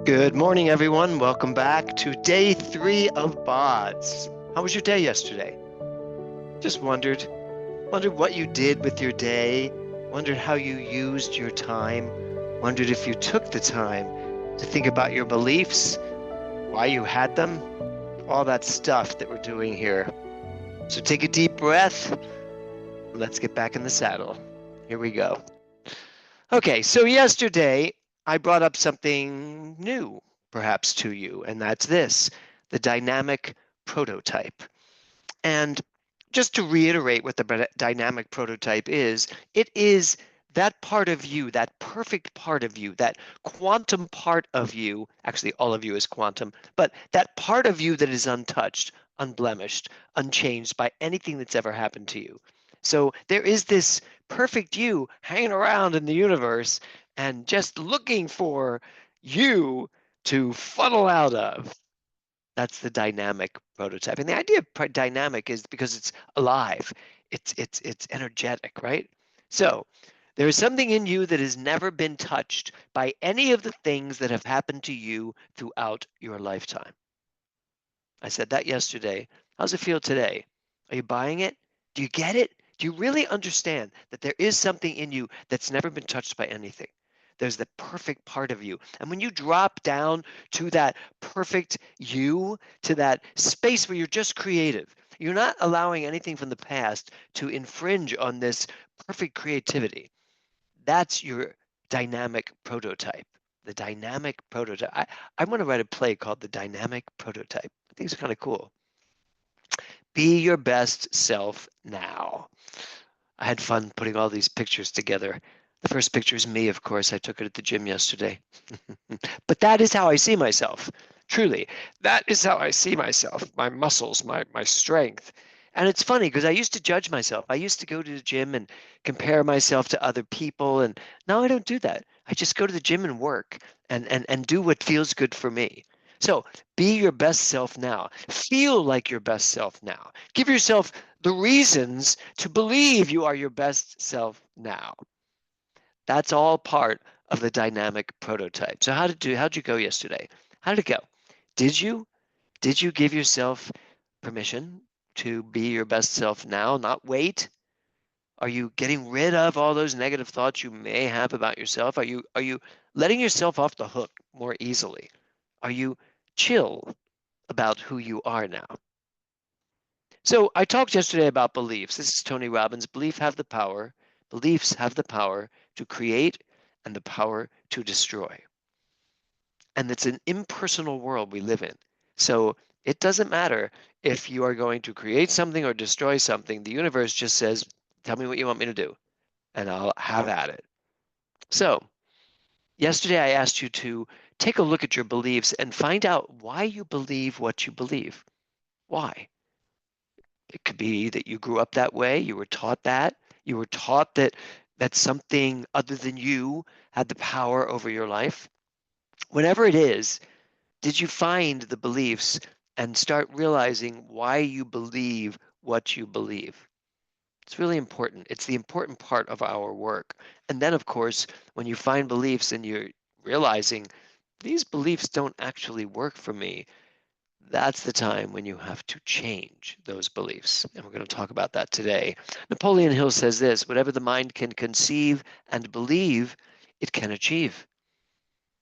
Good morning, everyone. Welcome back to day 3 of BODS. How was your day yesterday? Just wondered what you did with your day, wondered how you used your time, wondered if you took the time to think about your beliefs, why you had them, all that stuff that we're doing here. So take a deep breath. Let's get back in the saddle. Here we go. Okay, so yesterday I brought up something new, perhaps to you, and that's this, the dynamic prototype. And just to reiterate what the dynamic prototype is, it is that part of you, that perfect part of you, that quantum part of you, actually all of you is quantum, but that part of you that is untouched, unblemished, unchanged by anything that's ever happened to you. So there is this perfect you hanging around in the universe and just looking for you to funnel out of. That's the dynamic prototype. And the idea of dynamic is because it's alive. It's energetic, right? So there is something in you that has never been touched by any of the things that have happened to you throughout your lifetime. I said that yesterday. How's it feel today? Are you buying it? Do you get it? Do you really understand that there is something in you that's never been touched by anything? There's the perfect part of you. And when you drop down to that perfect you, to that space where you're just creative, you're not allowing anything from the past to infringe on this perfect creativity. That's your dynamic prototype. The dynamic prototype. I want to write a play called The Dynamic Prototype. I think it's kind of cool. Be your best self now. I had fun putting all these pictures together. The first picture is me, of course. I took it at the gym yesterday. But that is how I see myself. Truly, that is how I see myself, my muscles, my strength. And it's funny because I used to judge myself. I used to go to the gym and compare myself to other people. And now I don't do that. I just go to the gym and work and do what feels good for me. So be your best self now. Feel like your best self now. Give yourself the reasons to believe you are your best self now. That's all part of the dynamic prototype. So how'd you go yesterday? How did it go? Did you did you give yourself permission to be your best self now, not wait? Are you getting rid of all those negative thoughts you may have about yourself? Are you letting yourself off the hook more easily? Are you chill about who you are now? So I talked yesterday about beliefs. This is Tony Robbins. Beliefs have the power to create and the power to destroy. And it's an impersonal world we live in. So it doesn't matter if you are going to create something or destroy something. The universe just says, tell me what you want me to do, and I'll have at it. So yesterday I asked you to take a look at your beliefs and find out why you believe what you believe. Why? It could be that you grew up that way, you were taught that, you were taught that something other than you had the power over your life. Whatever it is, did you find the beliefs and start realizing why you believe what you believe? It's really important. It's the important part of our work. And then, of course, when you find beliefs and you're realizing these beliefs don't actually work for me, that's the time when you have to change those beliefs. And we're going to talk about that today. Napoleon Hill says this, whatever the mind can conceive and believe, it can achieve.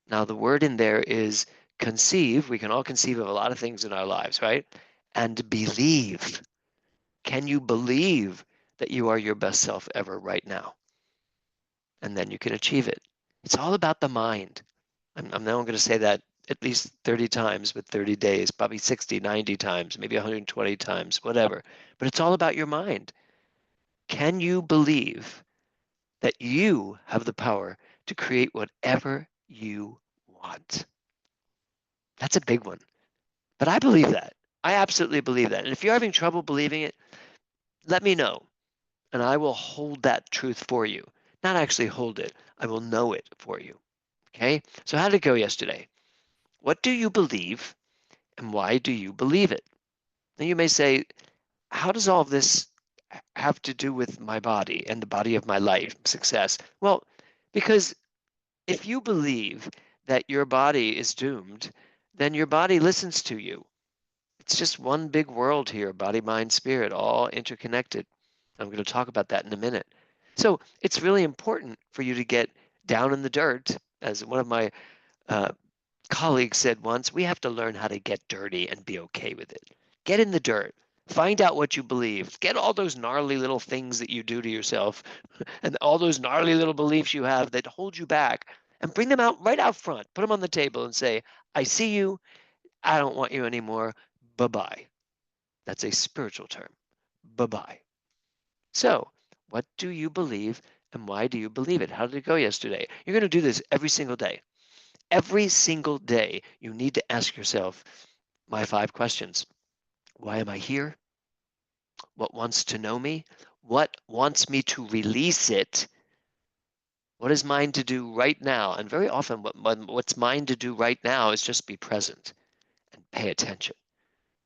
Now, the word in there is conceive. We can all conceive of a lot of things in our lives, right? And believe. Can you believe that you are your best self ever right now? And then you can achieve it. It's all about the mind. I'm now going to say that at least 30 times with 30 days, probably 60, 90 times, maybe 120 times, whatever. But it's all about your mind. Can you believe that you have the power to create whatever you want? That's a big one. But I believe that. I absolutely believe that. And if you're having trouble believing it, let me know. And I will hold that truth for you. Not actually hold it, I will know it for you. Okay? So, how did it go yesterday? What do you believe and why do you believe it? Now, you may say, how does all of this have to do with my body and the body of my life, success? Well, because if you believe that your body is doomed, then your body listens to you. It's just one big world here, body, mind, spirit, all interconnected. I'm going to talk about that in a minute. So it's really important for you to get down in the dirt. As one of my uh, colleague said once, we have to learn how to get dirty and be okay with it. Get in the dirt. Find out what you believe. Get all those gnarly little things that you do to yourself and all those gnarly little beliefs you have that hold you back and bring them out right out front. Put them on the table and say, I see you. I don't want you anymore. Bye-bye. That's a spiritual term. Bye-bye. So, what do you believe and why do you believe it? How did it go yesterday? You're going to do this every single day. Every single day, you need to ask yourself my 5 questions. Why am I here? What wants to know me? What wants me to release it? What is mine to do right now? And very often, what's mine to do right now is just be present and pay attention.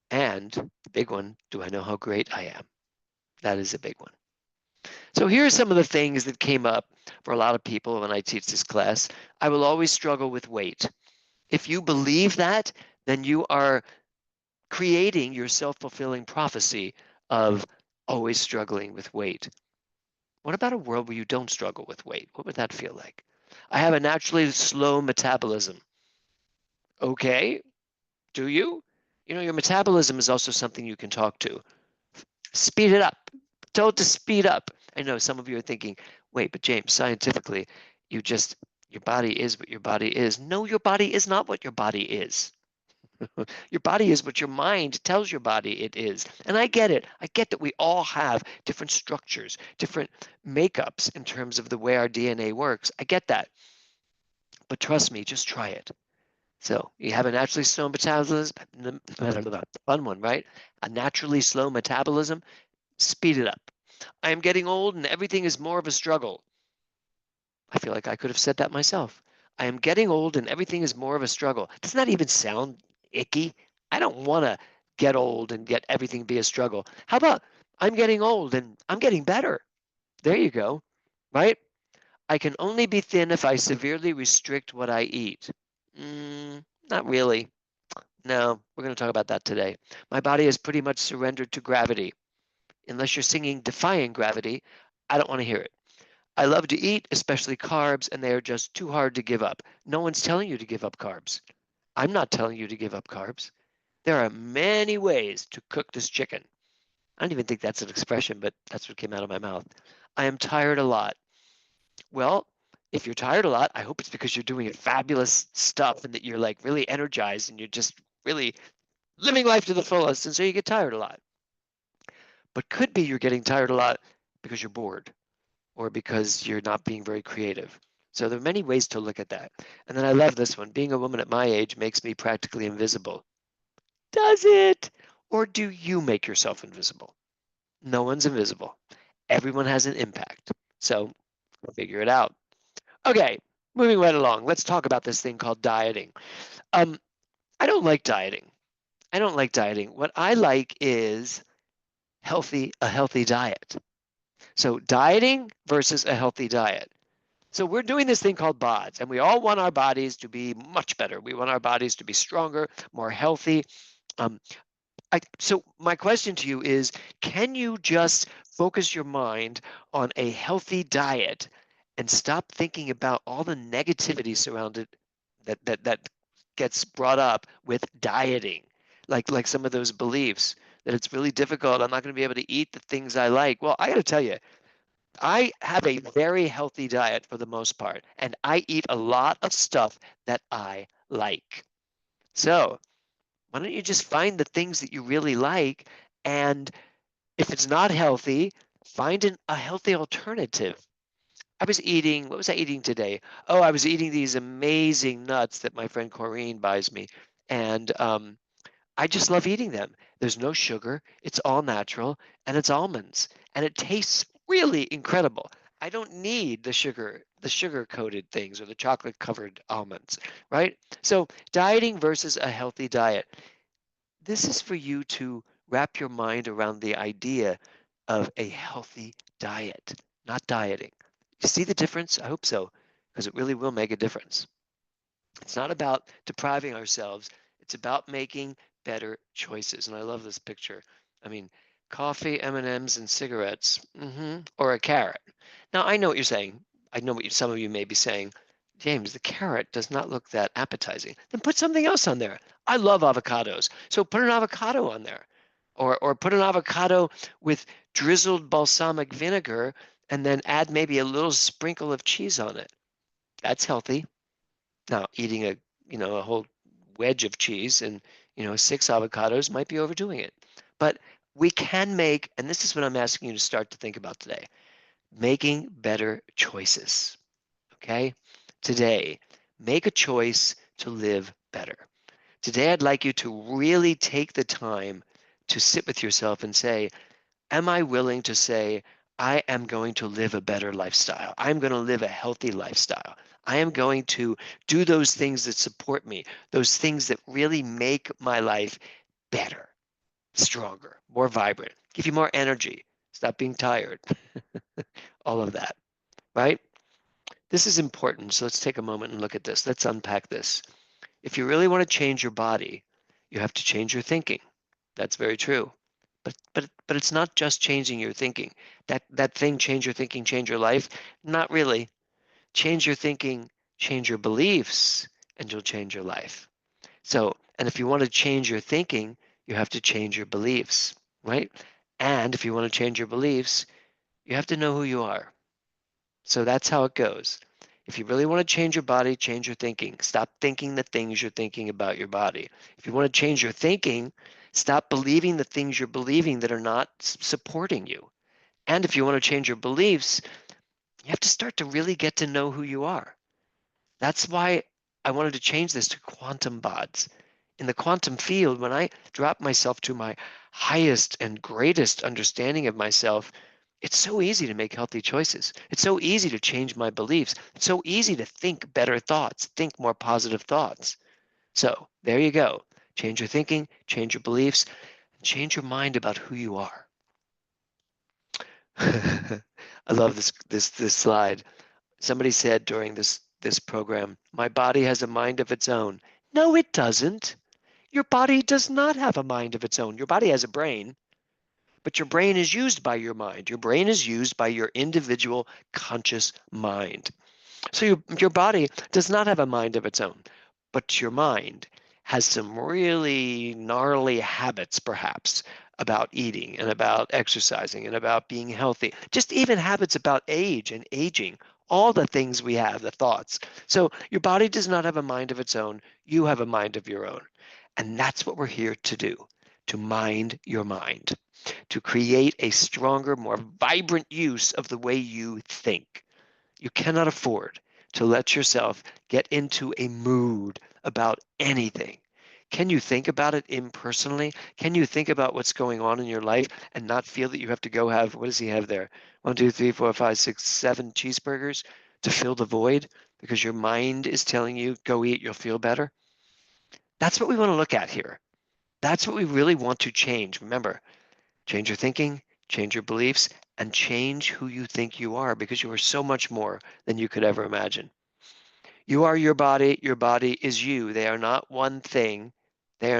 And the big one, do I know how great I am? That is a big one. So here are some of the things that came up for a lot of people when I teach this class. I will always struggle with weight. If you believe that, then you are creating your self-fulfilling prophecy of always struggling with weight. What about a world where you don't struggle with weight? What would that feel like? I have a naturally slow metabolism. Okay, do you? You know, your metabolism is also something you can talk to. Speed it up. Tell it to speed up. I know some of you are thinking, wait, but James, scientifically, your body is what your body is. No, your body is not what your body is. Your body is what your mind tells your body it is. And I get it. I get that we all have different structures, different makeups in terms of the way our DNA works. I get that. But trust me, just try it. So you have a naturally slow metabolism, fun one, right? A naturally slow metabolism, speed it up. I am getting old and everything is more of a struggle. I feel like I could have said that myself. I am getting old and everything is more of a struggle. Doesn't that even sound icky? I don't want to get old and get everything be a struggle. How about I'm getting old and I'm getting better? There you go, right? I can only be thin if I severely restrict what I eat. Not really. No, we're going to talk about that today. My body has pretty much surrendered to gravity. Unless you're singing Defying Gravity, I don't want to hear it. I love to eat, especially carbs, and they are just too hard to give up. No one's telling you to give up carbs. I'm not telling you to give up carbs. There are many ways to cook this chicken. I don't even think that's an expression, but that's what came out of my mouth. I am tired a lot. Well, if you're tired a lot, I hope it's because you're doing fabulous stuff and that you're like really energized and you're just really living life to the fullest. And so you get tired a lot. But could be you're getting tired a lot because you're bored or because you're not being very creative. So there are many ways to look at that. And then I love this one. Being a woman at my age makes me practically invisible. Does it? Or do you make yourself invisible? No one's invisible. Everyone has an impact. So figure it out. Okay, moving right along. Let's talk about this thing called dieting. Um, I don't like dieting. I don't like dieting. What I like is a healthy diet. So dieting versus a healthy diet. So we're doing this thing called BODS, and we all want our bodies to be much better. We want our bodies to be stronger, more healthy. Um, so my question to you is, can you just focus your mind on a healthy diet and stop thinking about all the negativity surrounded that gets brought up with dieting, like some of those beliefs that it's really difficult. I'm not going to be able to eat the things I like. Well, I got to tell you, I have a very healthy diet for the most part, and I eat a lot of stuff that I like. So why don't you just find the things that you really like? And if it's not healthy, find a healthy alternative. What was I eating today? Oh, I was eating these amazing nuts that my friend Corrine buys me. And I just love eating them. There's no sugar, it's all natural, and it's almonds. And it tastes really incredible. I don't need the sugar coated things or the chocolate covered almonds, right? So, dieting versus a healthy diet. This is for you to wrap your mind around the idea of a healthy diet, not dieting. You see the difference? I hope so, because it really will make a difference. It's not about depriving ourselves. It's about making better choices. And I love this picture. I mean, coffee, M&Ms, and cigarettes, or a carrot. Now, I know what you're saying. I know what some of you may be saying. James, the carrot does not look that appetizing. Then put something else on there. I love avocados, so put an avocado on there, or put an avocado with drizzled balsamic vinegar, and then add maybe a little sprinkle of cheese on it. That's healthy. Now, eating a whole wedge of cheese and, 6 avocados might be overdoing it. But we can make, and this is what I'm asking you to start to think about today, making better choices. Okay? Today, make a choice to live better. Today, I'd like you to really take the time to sit with yourself and say, am I willing to say, I am going to live a better lifestyle? I'm going to live a healthy lifestyle. I am going to do those things that support me, those things that really make my life better, stronger, more vibrant, give you more energy, stop being tired, all of that, right? This is important. So let's take a moment and look at this. Let's unpack this. If you really want to change your body, you have to change your thinking. That's very true. But it's not just changing your thinking. That thing, change your thinking, change your life. Not really. Change your thinking, change your beliefs, and you'll change your life. So, and if you want to change your thinking, you have to change your beliefs, right? And if you want to change your beliefs, you have to know who you are. So that's how it goes. If you really want to change your body, change your thinking. Stop thinking the things you're thinking about your body. If you want to change your thinking, stop believing the things you're believing that are not supporting you. And if you want to change your beliefs, you have to start to really get to know who you are. That's why I wanted to change this to quantum bods. In the quantum field, when I drop myself to my highest and greatest understanding of myself, it's so easy to make healthy choices. It's so easy to change my beliefs. It's so easy to think better thoughts, think more positive thoughts. So there you go. Change your thinking, change your beliefs, and change your mind about who you are. I love this slide. Somebody said during this program, my body has a mind of its own. No, it doesn't. Your body does not have a mind of its own. Your body has a brain, but your brain is used by your mind. Your brain is used by your individual conscious mind. So your body does not have a mind of its own, but your mind has some really gnarly habits, perhaps, about eating and about exercising and about being healthy. Just even habits about age and aging, all the things we have, the thoughts. So your body does not have a mind of its own. You have a mind of your own. And that's what we're here to do, to mind your mind, to create a stronger, more vibrant use of the way you think. You cannot afford to let yourself get into a mood about anything. Can you think about it impersonally? Can you think about what's going on in your life and not feel that you have to go have, what does he have there? 1, 2, 3, 4, 5, 6, 7 cheeseburgers to fill the void because your mind is telling you, go eat, you'll feel better? That's what we want to look at here. That's what we really want to change. Remember, change your thinking, change your beliefs, and change who you think you are because you are so much more than you could ever imagine. You are your body is you. They are not one thing. They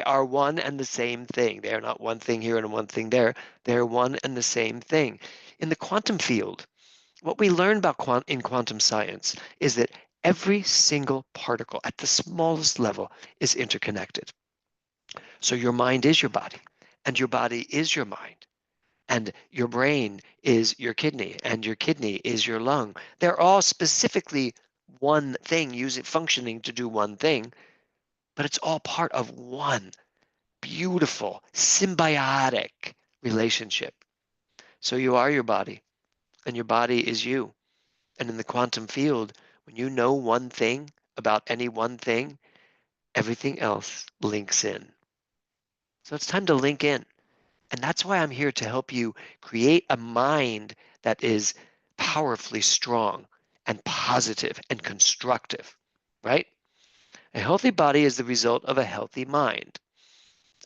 are one and the same thing. They are not one thing here and one thing there. They are one and the same thing. In the quantum field, what we learn about in quantum science is that every single particle at the smallest level is interconnected. So your mind is your body, and your body is your mind, and your brain is your kidney, and your kidney is your lung. They're all specifically one thing, using functioning to do one thing, but it's all part of one beautiful symbiotic relationship. So you are your body, and your body is you. And in the quantum field, when you know one thing about any one thing, everything else links in. So it's time to link in. And that's why I'm here to help you create a mind that is powerfully strong and positive and constructive, right? A healthy body is the result of a healthy mind.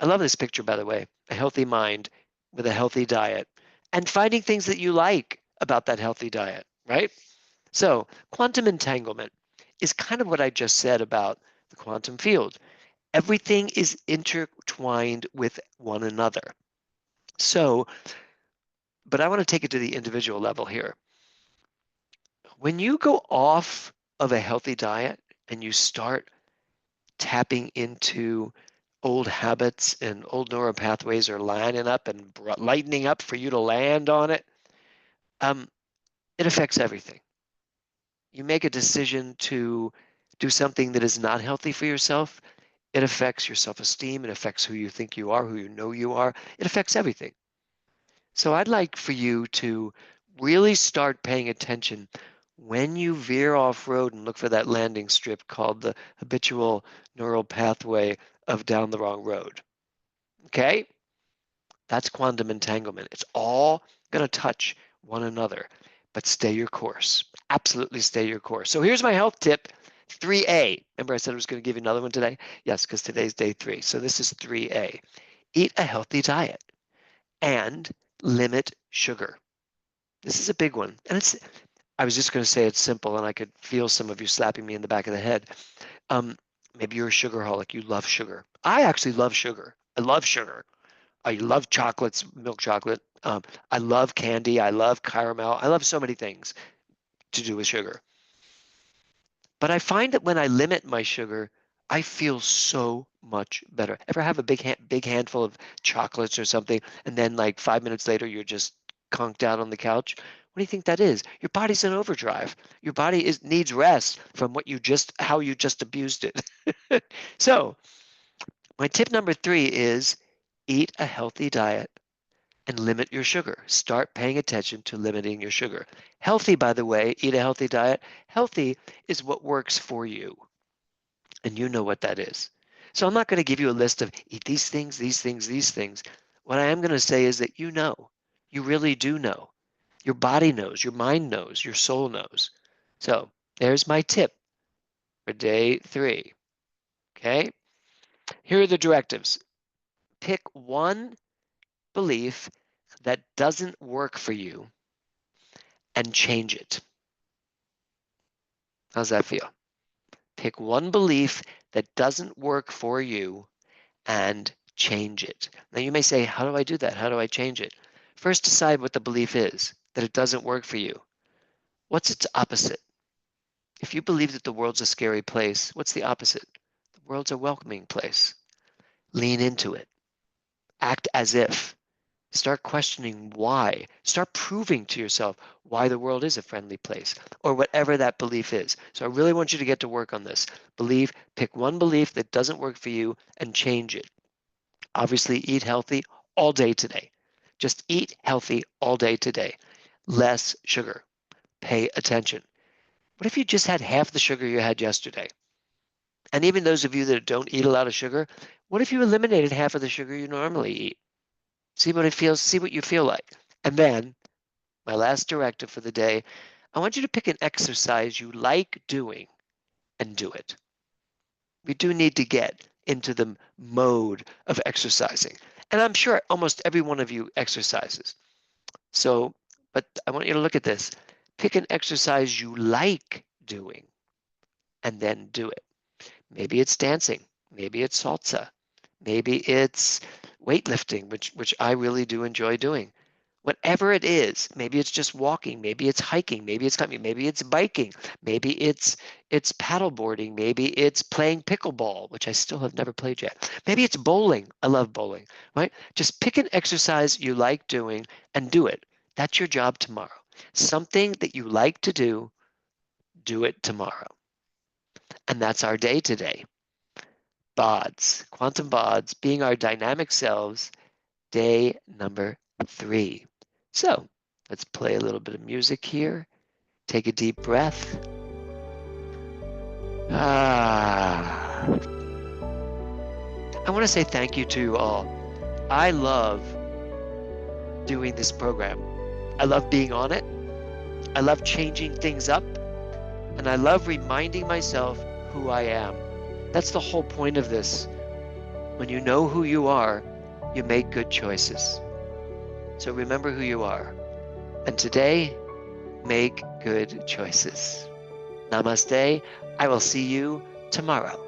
I love this picture, by the way, a healthy mind with a healthy diet and finding things that you like about that healthy diet, right? So, quantum entanglement. is kind of what I just said about the quantum field. Everything is intertwined with one another. So, but I want to take it to the individual level here. When you go off of a healthy diet and you start tapping into old habits and old neural pathways are lining up and lightening up for you to land on it, um, it affects everything. You make a decision to do something that is not healthy for yourself, it affects your self-esteem, it affects who you think you are, who you know you are, it affects everything. So I'd like for you to really start paying attention when you veer off road and look for that landing strip called the habitual neural pathway of down the wrong road. Okay? That's quantum entanglement. It's all going to touch one another, but stay your course. Absolutely stay your course. So here's my health tip 3A. Remember I said I was going to give you another one today? Yes, because today's day 3. So this is 3A. Eat a healthy diet and limit sugar. This is a big one. And I was just going to say it's simple, and I could feel some of you slapping me in the back of the head. Maybe you're a sugarholic. You love sugar. I actually love sugar. I love sugar. I love chocolates, milk chocolate. I love candy. I love caramel. I love so many things to do with sugar. But I find that when I limit my sugar, I feel so much better. Ever have a big handful of chocolates or something, and then like 5 minutes later, you're just conked out on the couch? What do you think that is? Your body's in overdrive. Your body needs rest from how you just abused it. So my tip number 3 is eat a healthy diet and limit your sugar. Start paying attention to limiting your sugar. Healthy, by the way, eat a healthy diet. Healthy is what works for you, and you know what that is. So I'm not going to give you a list of eat these things, these things, these things. What I am going to say is that you really do know. Your body knows, your mind knows, your soul knows. So there's my tip for day 3. Okay. Here are the directives. Pick one belief that doesn't work for you and change it. How's that feel? Pick one belief that doesn't work for you and change it. Now you may say, how do I do that? How do I change it? First, decide what the belief is, that it doesn't work for you. What's its opposite? If you believe that the world's a scary place, what's the opposite? The world's a welcoming place. Lean into it. Act as if. Start questioning why. Start proving to yourself why the world is a friendly place, or whatever that belief is. So I really want you to get to work on this. Pick one belief that doesn't work for you and change it. Obviously, eat healthy all day today. Just eat healthy all day today. Less sugar. Pay attention. What if you just had half the sugar you had yesterday? And even those of you that don't eat a lot of sugar, what if you eliminated half of the sugar you normally eat? See what it feels, see what you feel like. And then, my last directive for the day, I want you to pick an exercise you like doing and do it. We do need to get into the mode of exercising. And I'm sure almost every one of you exercises. So, but I want you to look at this. Pick an exercise you like doing and then do it. Maybe it's dancing. Maybe it's salsa. Maybe it's weightlifting, which I really do enjoy doing. Whatever it is, maybe it's just walking, maybe it's hiking, maybe it's climbing, maybe it's biking, maybe it's paddleboarding, maybe it's playing pickleball, which I still have never played yet. Maybe it's bowling. I love bowling, right? Just pick an exercise you like doing and do it. That's your job tomorrow. Something that you like to do it tomorrow. And that's our day today. BODS, quantum BODS, being our dynamic selves, day number 3. So let's play a little bit of music here. Take a deep breath. I want to say thank you to you all. I love doing this program. I love being on it. I love changing things up. And I love reminding myself who I am. That's the whole point of this. When you know who you are, you make good choices. So remember who you are. And today, make good choices. Namaste. I will see you tomorrow.